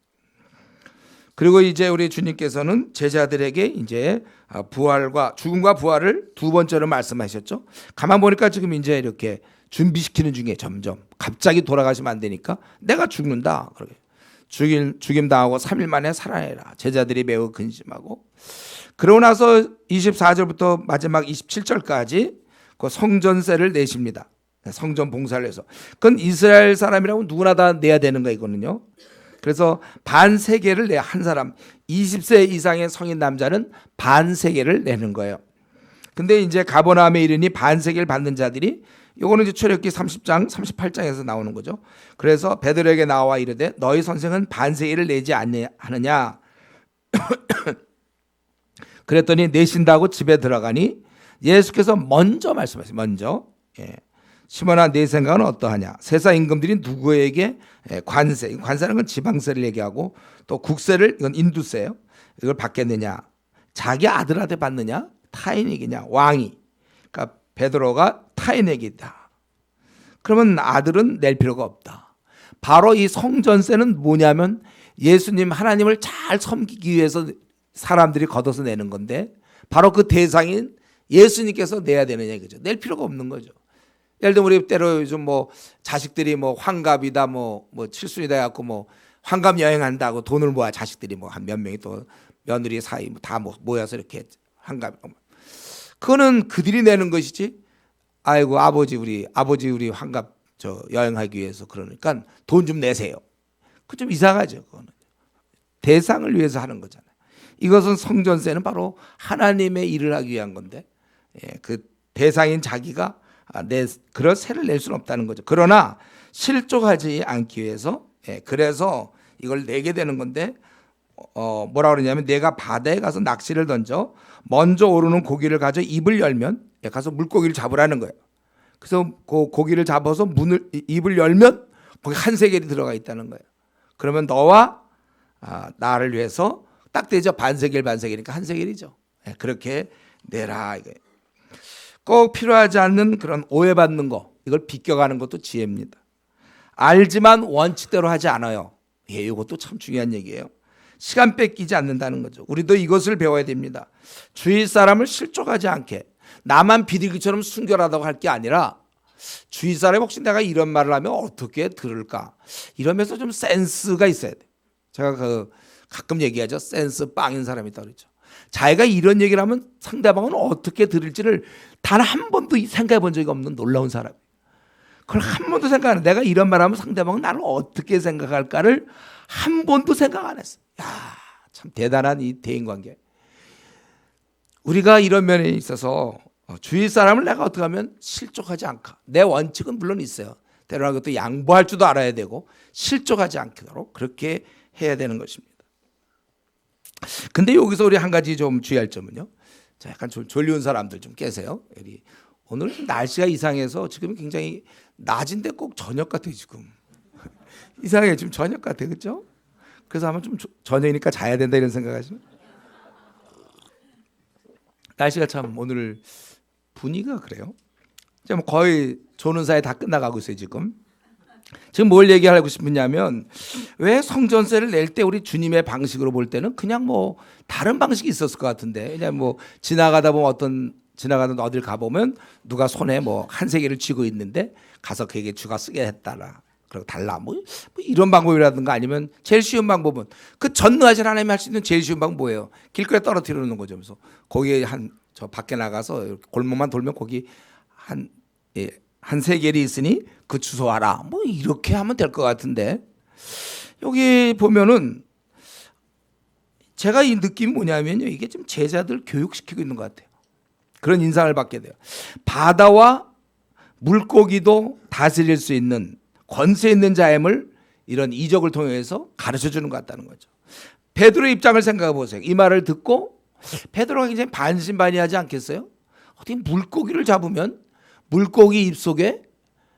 그리고 이제 우리 주님께서는 제자들에게 이제 부활과 죽음과 부활을 두 번째로 말씀하셨죠. 가만 보니까 지금 이제 이렇게 준비시키는 중에 점점 갑자기 돌아가시면 안 되니까 내가 죽는다. 죽임 당하고 3일 만에 살아내라. 제자들이 매우 근심하고 그러고 나서 24절부터 마지막 27절까지 그 성전세를 내십니다. 성전 봉사를 해서 그건 이스라엘 사람이라고 누구나 다 내야 되는 거 이거는요. 그래서 반세계를 내 한 사람 20세 이상의 성인 남자는 반세계를 내는 거예요. 근데 이제 가버나움에 이르니 반세계를 받는 자들이, 요거는 이제 출애굽기 30장 38장에서 나오는 거죠. 그래서 베드로에게 나와 이르되 너희 선생은 반세계를 내지 않느냐. 그랬더니 내신다고 집에 들어가니 예수께서 먼저 말씀하세요. 먼저, 시몬아 내 생각은 어떠하냐. 세상 임금들이 누구에게 관세라는 건 지방세를 얘기하고, 또 국세를, 이건 인두세예요. 이걸 받겠느냐. 자기 아들한테 받느냐, 타인에게냐. 왕이, 그러니까 베드로가 타인에게다. 그러면 아들은 낼 필요가 없다. 바로 이 성전세는 뭐냐면 예수님 하나님을 잘 섬기기 위해서 사람들이 걷어서 내는 건데, 바로 그 대상인 예수님께서 내야 되느냐 이거죠. 낼 필요가 없는 거죠. 예를 들면 우리 때로 요즘 뭐 자식들이 뭐 환갑이다 뭐 칠순이다 해갖고 뭐 환갑 여행한다고 돈을 모아, 자식들이 뭐 한 몇 명이 또 며느리 사이 다 모여서 이렇게 환갑, 그거는 그들이 내는 것이지. 아이고 아버지 우리 환갑 저 여행하기 위해서 그러니까 돈 좀 내세요. 그 좀 이상하죠. 그거는 대상을 위해서 하는 거잖아요. 이것은 성전세는 바로 하나님의 일을 하기 위한 건데, 그 대상인 자기가 그런 세를 낼 수는 없다는 거죠. 그러나 실족하지 않기 위해서, 그래서 이걸 내게 되는 건데, 뭐라 그러냐면 내가 바다에 가서 낚시를 던져 먼저 오르는 고기를 가져 입을 열면, 가서 물고기를 잡으라는 거예요. 그래서 그 고기를 잡아서 입을 열면 거기 한 세겔이 들어가 있다는 거예요. 그러면 너와 나를 위해서 딱 되죠. 반세겔이니까 한 세겔이죠. 그렇게 내라 이거예요. 꼭 필요하지 않는 그런 오해받는 거, 이걸 비껴가는 것도 지혜입니다. 알지만 원칙대로 하지 않아요. 이것도 참 중요한 얘기예요. 시간 뺏기지 않는다는 거죠. 우리도 이것을 배워야 됩니다. 주위 사람을 실족하지 않게, 나만 비둘기처럼 순결하다고 할 게 아니라 주위 사람이 혹시 내가 이런 말을 하면 어떻게 들을까, 이러면서 좀 센스가 있어야 돼. 제가 가끔 얘기하죠. 센스 빵인 사람이 있다고 그러죠. 자기가 이런 얘기를 하면 상대방은 어떻게 들을지를 단 한 번도 생각해 본 적이 없는 놀라운 사람. 그걸 한 번도 생각 안 해. 내가 이런 말 하면 상대방은 나를 어떻게 생각할까를 한 번도 생각 안 했어. 참 대단한 이 대인관계. 우리가 이런 면에 있어서 주위 사람을 내가 어떻게 하면 실족하지 않까. 내 원칙은 물론 있어요. 때로는 그것도 양보할 줄도 알아야 되고 실족하지 않도록 그렇게 해야 되는 것입니다. 근데 여기서 우리 한 가지 좀 주의할 점은요. 자, 약간 졸리운 사람들 좀 깨세요. 여기 오늘 날씨가 이상해서 지금 굉장히 낮인데 꼭 저녁 같아요 지금. 이상해, 지금 저녁 같아, 그렇죠? 그래서 아마 좀 저녁이니까 자야 된다 이런 생각하시면. 날씨가 참 오늘 분위기가 그래요. 지금 거의 조는 사이 다 끝나가고 있어요 지금. 지금 뭘 얘기하고 싶으냐면, 왜 성전세를 낼 때 우리 주님의 방식으로 볼 때는 그냥 뭐 다른 방식이 있었을 것 같은데, 그냥 뭐 지나가다 보면 어딜 가보면 누가 손에 뭐 한 세겔을 쥐고 있는데 가서 그에게 주가 쓰게 했다라, 그리고 달라, 뭐 이런 방법이라든가, 아니면 제일 쉬운 방법은 그 전능하신 하나님이 할 수 있는 제일 쉬운 방법 뭐예요? 길거리에 떨어뜨려 놓는 거죠. 그래서 거기에 저 밖에 나가서 이렇게 골목만 돌면 거기 한 세겔이 있으니 그 주소 알아. 뭐 이렇게 하면 될 것 같은데, 여기 보면은 제가 이 느낌이 뭐냐면요, 이게 좀 제자들 교육시키고 있는 것 같아요. 그런 인상을 받게 돼요. 바다와 물고기도 다스릴 수 있는 권세 있는 자임을 이런 이적을 통해서 가르쳐 주는 것 같다는 거죠. 베드로의 입장을 생각해 보세요. 이 말을 듣고 베드로가 굉장히 반신반의하지 않겠어요? 어떻게 물고기를 잡으면 물고기 입속에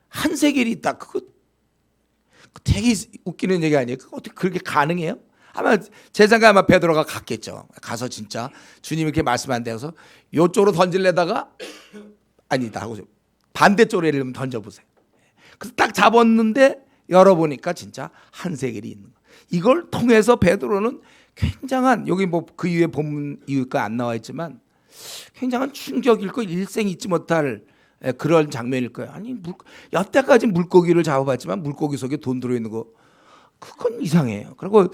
한 세겔이 있다. 그거 되게 웃기는 얘기 아니에요? 그거 어떻게 그렇게 가능해요? 아마 제 생각에 아마 베드로가 갔겠죠. 가서 진짜 주님이 이렇게 말씀한다 해서 이쪽으로 던질래다가 아니다 하고 반대쪽으로 던져보세요. 그래서 딱 잡았는데 열어보니까 진짜 한 세겔이 있는 거예요. 이걸 통해서 베드로는 굉장한, 여기 뭐 그 이후에 본문 이유가 안 나와 있지만 굉장한 충격일 거, 일생 잊지 못할 그런 장면일 거예요. 아니 여태까지 물고기를 잡아봤지만 물고기 속에 돈 들어있는 거, 그건 이상해요. 그리고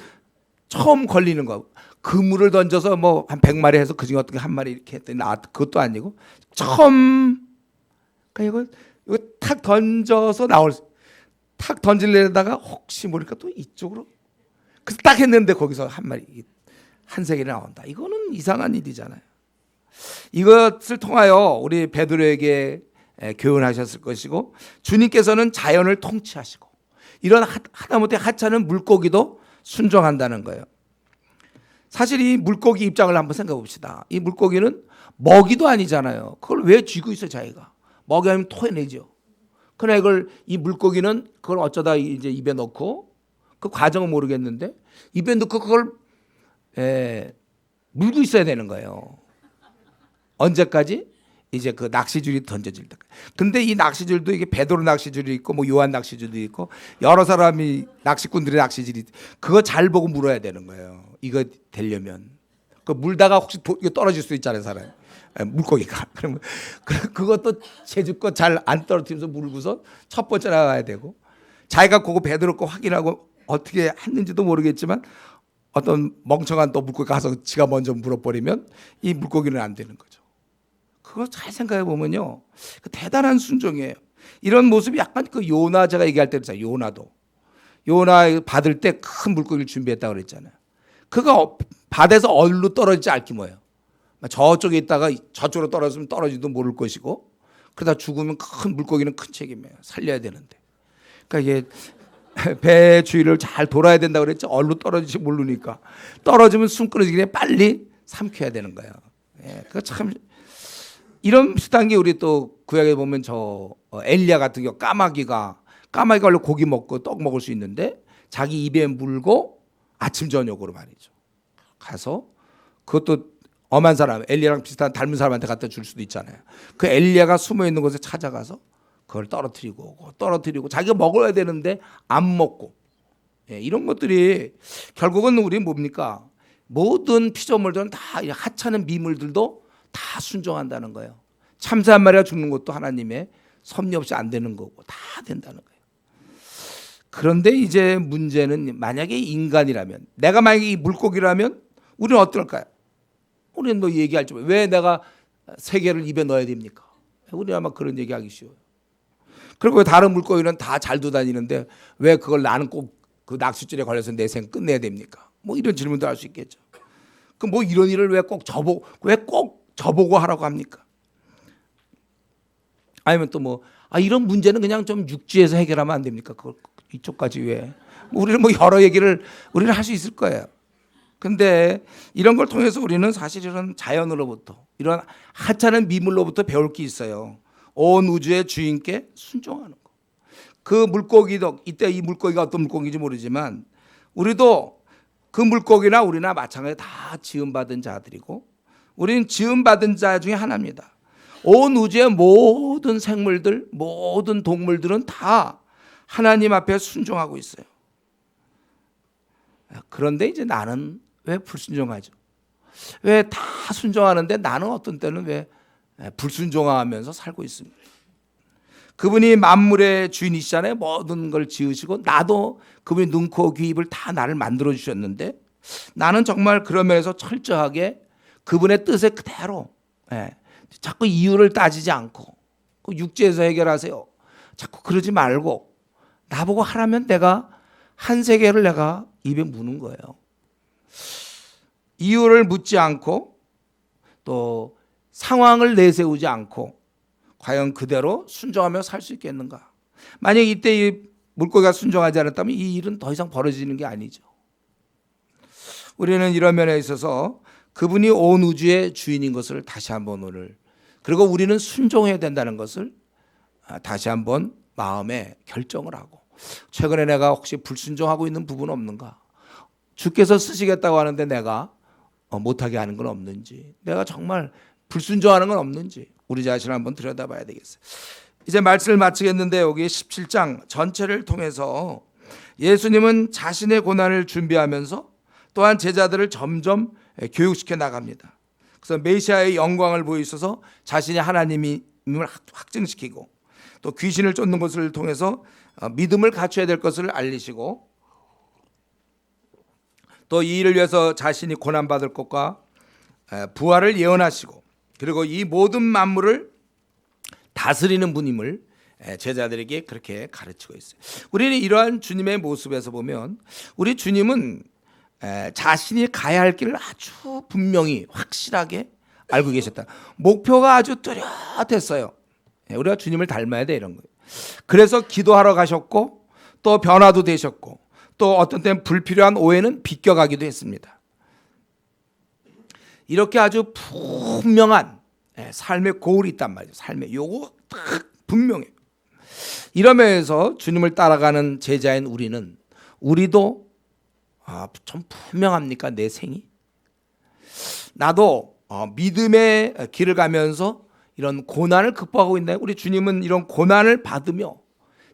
처음 걸리는 거, 그물을 던져서 뭐 한 100마리 해서 그중에 어떻게 한 마리 이렇게 했더니 그것도 아니고 처음, 그러니까 이거 탁 던져서 탁 던질려다가 혹시 모르니까 또 이쪽으로, 그래서 딱 했는데 거기서 한 마리 한 세겔이 나온다. 이거는 이상한 일이잖아요. 이것을 통하여 우리 베드로에게 교훈하셨을 것이고, 주님께서는 자연을 통치하시고 이런 하다못해 하찮은 물고기도 순종한다는 거예요. 사실 이 물고기 입장을 한번 생각해 봅시다. 이 물고기는 먹이도 아니잖아요. 그걸 왜 쥐고 있어 자기가? 먹이 아니면 토해내죠. 그러나 이 물고기는 그걸 어쩌다 이제 입에 넣고, 그 과정은 모르겠는데 입에 넣고 그걸 물고 있어야 되는 거예요. 언제까지? 이제 그 낚시줄이 던져질 때. 근데 이 낚시줄도 이게 베드로 낚시줄이 있고 뭐 요한 낚시줄도 있고 여러 사람이 낚시꾼들의 낚시줄이, 그거 잘 보고 물어야 되는 거예요. 이거 되려면 그 물다가 혹시 이거 떨어질 수 있잖아요, 사람. 물고기가. 그러면 그것도 제주껏 잘 안 떨어뜨리면서 물고서 첫 번째 나가야 되고, 자기가 그거 베드로 거 확인하고 어떻게 했는지도 모르겠지만 어떤 멍청한 또 물고기 가서 지가 먼저 물어버리면 이 물고기는 안 되는 거죠. 그거 잘 생각해 보면요, 대단한 순종이에요. 이런 모습이 약간 그 요나, 제가 얘기할 때 그랬잖아요. 요나 받을 때 큰 물고기를 준비했다고 그랬잖아요. 그거 바다에서 어디로 떨어질지 알기 뭐예요. 저쪽에 있다가 저쪽으로 떨어지면 떨어지도 모를 것이고, 그러다 죽으면 큰 물고기는 큰 책임이에요. 살려야 되는데. 그러니까 이게 배 주위를 잘 돌아야 된다고 그랬죠. 어디로 떨어질지 모르니까. 떨어지면 숨 끊어지기 전에 빨리 삼켜야 되는 거예요. 그 참 이런 비슷한 게 우리 또 구약에 보면 엘리야 같은 경우 까마귀가 원래 고기 먹고 떡 먹을 수 있는데 자기 입에 물고 아침 저녁으로 말이죠. 가서 그것도 엄한 사람, 엘리야랑 비슷한 닮은 사람한테 갖다 줄 수도 있잖아요. 그 엘리야가 숨어 있는 곳에 찾아가서 그걸 떨어뜨리고 자기가 먹어야 되는데 안 먹고, 이런 것들이 결국은 우리 뭡니까? 모든 피조물들은 다 하찮은 미물들도 다 순종한다는 거예요. 참새 한 마리가 죽는 것도 하나님의 섭리 없이 안 되는 거고 다 된다는 거예요. 그런데 이제 문제는, 만약에 인간이라면, 내가 만약에 이 물고기라면 우리는 어떨까요? 우리는 뭐 얘기할지, 왜 내가 세 개를 입에 넣어야 됩니까? 우리는 아마 그런 얘기하기 쉬워요. 그리고 다른 물고기는 다 잘도 다니는데 왜 그걸 나는 꼭 그 낚싯줄에 걸려서 내 생 끝내야 됩니까? 뭐 이런 질문도 할 수 있겠죠. 그 뭐 이런 일을 왜 꼭 저보고 하라고 합니까? 아니면 또 이런 문제는 그냥 좀 육지에서 해결하면 안 됩니까? 그걸 이쪽까지 왜? 우리는 여러 얘기를 우리는 할 수 있을 거예요. 근데 이런 걸 통해서 우리는 사실 이런 자연으로부터, 이런 하찮은 미물로부터 배울 게 있어요. 온 우주의 주인께 순종하는 거. 그 물고기도, 이때 이 물고기가 어떤 물고기인지 모르지만 우리도 그 물고기나 우리나 마찬가지로 다 지음받은 자들이고, 우리는 지음받은 자 중에 하나입니다. 온 우주의 모든 생물들, 모든 동물들은 다 하나님 앞에 순종하고 있어요. 그런데 이제 나는 왜 불순종하죠? 왜 다 순종하는데 나는 어떤 때는 왜 불순종하면서 살고 있습니다. 그분이 만물의 주인이시잖아요. 모든 걸 지으시고, 나도 그분이 눈, 코, 귀, 입을 다 나를 만들어 주셨는데, 나는 정말 그런 면에서 철저하게 그분의 뜻에 그대로, 자꾸 이유를 따지지 않고, 육지에서 해결하세요. 자꾸 그러지 말고 나보고 하라면 내가 한 세계를 내가 입에 무는 거예요. 이유를 묻지 않고 또 상황을 내세우지 않고 과연 그대로 순종하며 살 수 있겠는가? 만약 이때 이 물고기가 순종하지 않았다면 이 일은 더 이상 벌어지는 게 아니죠. 우리는 이런 면에 있어서 그분이 온 우주의 주인인 것을 다시 한번 오늘, 그리고 우리는 순종해야 된다는 것을 다시 한번 마음에 결정을 하고, 최근에 내가 혹시 불순종하고 있는 부분 없는가? 주께서 쓰시겠다고 하는데 내가 못하게 하는 건 없는지, 내가 정말 불순종하는 건 없는지 우리 자신을 한번 들여다봐야 되겠어요. 이제 말씀을 마치겠는데, 여기 17장 전체를 통해서 예수님은 자신의 고난을 준비하면서 또한 제자들을 점점 교육시켜 나갑니다. 그래서 메시아의 영광을 보이셔서 자신이 하나님임을 확증시키고, 또 귀신을 쫓는 것을 통해서 믿음을 갖춰야 될 것을 알리시고, 또 이 일을 위해서 자신이 고난받을 것과 부활을 예언하시고, 그리고 이 모든 만물을 다스리는 분임을 제자들에게 그렇게 가르치고 있어요. 우리는 이러한 주님의 모습에서 보면, 우리 주님은 자신이 가야 할 길을 아주 분명히 확실하게 알고 계셨다. 목표가 아주 뚜렷했어요. 우리가 주님을 닮아야 돼 이런 거예요. 그래서 기도하러 가셨고 또 변화도 되셨고 또 어떤 때는 불필요한 오해는 비껴가기도 했습니다. 이렇게 아주 분명한 삶의 고울이 있단 말이죠. 삶의 요거 딱 분명해요. 이러면서 주님을 따라가는 제자인 우리도 좀 분명합니까? 내 생이? 나도 믿음의 길을 가면서 이런 고난을 극복하고 있나요? 우리 주님은 이런 고난을 받으며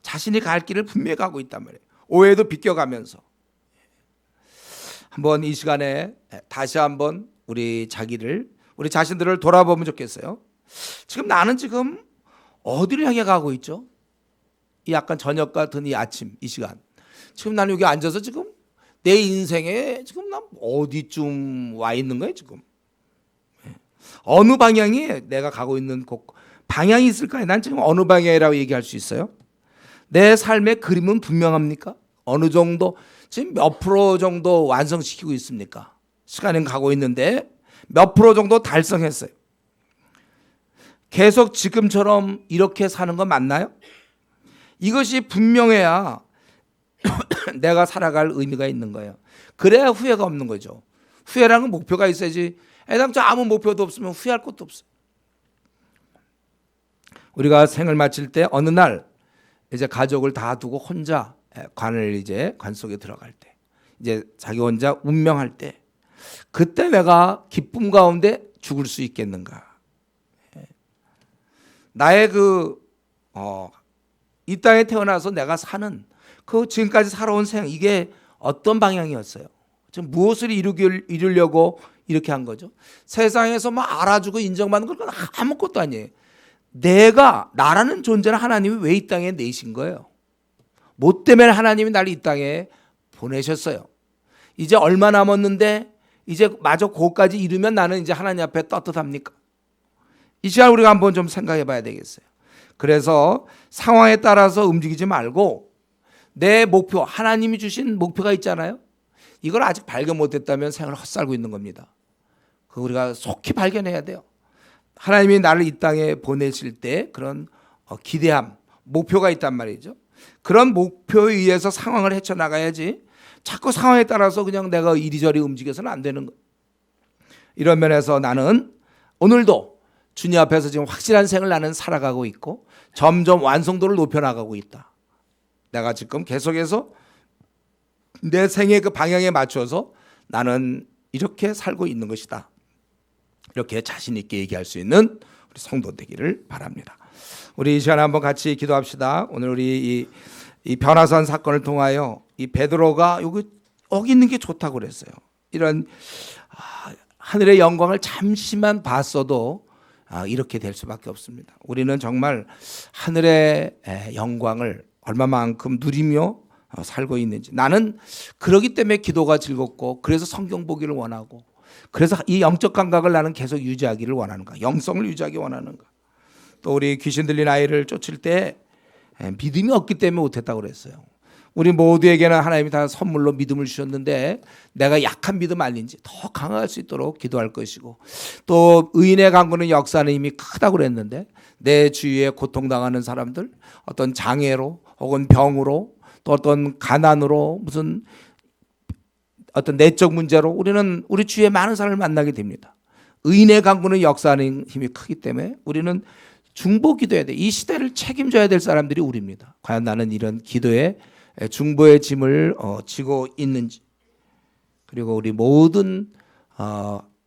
자신이 갈 길을 분명히 가고 있단 말이에요. 오해도 비껴가면서. 한번 이 시간에 다시 한번 우리 자신들을 돌아보면 좋겠어요. 지금 나는 어디를 향해 가고 있죠? 이 약간 저녁 같은 이 아침, 이 시간. 지금 나는 여기 앉아서 내 인생에 난 어디쯤 와 있는 거예요, 지금? 어느 방향이 내가 가고 있는 방향이 있을까요? 난 지금 어느 방향이라고 얘기할 수 있어요? 내 삶의 그림은 분명합니까? 어느 정도, 지금 몇 프로 정도 완성시키고 있습니까? 시간은 가고 있는데 몇 프로 정도 달성했어요? 계속 지금처럼 이렇게 사는 건 맞나요? 이것이 분명해야 내가 살아갈 의미가 있는 거예요. 그래야 후회가 없는 거죠. 후회라는 목표가 있어야지. 애당초 아무 목표도 없으면 후회할 것도 없어요. 우리가 생을 마칠 때 어느 날 이제 가족을 다 두고 혼자 관 속에 들어갈 때, 이제 자기 혼자 운명할 때, 그때 내가 기쁨 가운데 죽을 수 있겠는가? 나의 이 땅에 태어나서 내가 사는 지금까지 살아온 생, 이게 어떤 방향이었어요? 지금 무엇을 이루려고 이렇게 한 거죠? 세상에서 알아주고 인정받는 건 아무것도 아니에요. 나라는 존재는 하나님이 왜 이 땅에 내신 거예요? 뭐 때문에 하나님이 나를 이 땅에 보내셨어요? 이제 얼마 남았는데 이제 마저 그것까지 이루면 나는 이제 하나님 앞에 떳떳합니까? 이 시간 우리가 한번 좀 생각해 봐야 되겠어요. 그래서 상황에 따라서 움직이지 말고 내 목표, 하나님이 주신 목표가 있잖아요. 이걸 아직 발견 못했다면 생을 헛살고 있는 겁니다. 우리가 속히 발견해야 돼요. 하나님이 나를 이 땅에 보내실 때 그런 기대함, 목표가 있단 말이죠. 그런 목표에 의해서 상황을 헤쳐나가야지 자꾸 상황에 따라서 그냥 내가 이리저리 움직여서는 안 되는 거예요. 이런 면에서 나는 오늘도 주님 앞에서 지금 확실한 생을 나는 살아가고 있고 점점 완성도를 높여나가고 있다. 내가 지금 계속해서 내 생의 그 방향에 맞춰서 나는 이렇게 살고 있는 것이다. 이렇게 자신 있게 얘기할 수 있는 우리 성도 되기를 바랍니다. 우리 이 시간에 한번 같이 기도합시다. 오늘 우리 이 변화산 사건을 통하여 이 베드로가 여기 있는 게 좋다고 그랬어요. 이런 하늘의 영광을 잠시만 봤어도 이렇게 될 수밖에 없습니다. 우리는 정말 하늘의 영광을 얼마만큼 누리며 살고 있는지, 나는 그러기 때문에 기도가 즐겁고 그래서 성경 보기를 원하고 그래서 이 영적 감각을 나는 계속 유지하기를 원하는가, 영성을 유지하기 원하는가. 또 우리 귀신 들린 아이를 쫓을 때 믿음이 없기 때문에 못했다고 그랬어요. 우리 모두에게는 하나님이 다 선물로 믿음을 주셨는데 내가 약한 믿음 아닌지 더 강화할 수 있도록 기도할 것이고, 또 의인의 강구는 역사하는 힘이 크다고 그랬는데 내 주위에 고통당하는 사람들, 어떤 장애로 혹은 병으로 또 어떤 가난으로 무슨 어떤 내적 문제로 우리는 우리 주위에 많은 사람을 만나게 됩니다. 의인의 강구는 역사하는 힘이 크기 때문에 우리는 중보 기도해야 돼. 이 시대를 책임져야 될 사람들이 우리입니다. 과연 나는 이런 기도에 중보의 짐을 지고 있는지, 그리고 우리 모든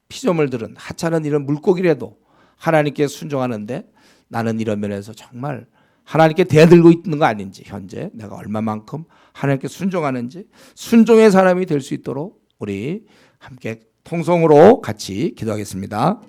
피조물들은 하찮은 이런 물고기라도 하나님께 순종하는데 나는 이런 면에서 정말 하나님께 대들고 있는 거 아닌지, 현재 내가 얼마만큼 하나님께 순종하는지, 순종의 사람이 될 수 있도록 우리 함께 통성으로 같이 기도하겠습니다.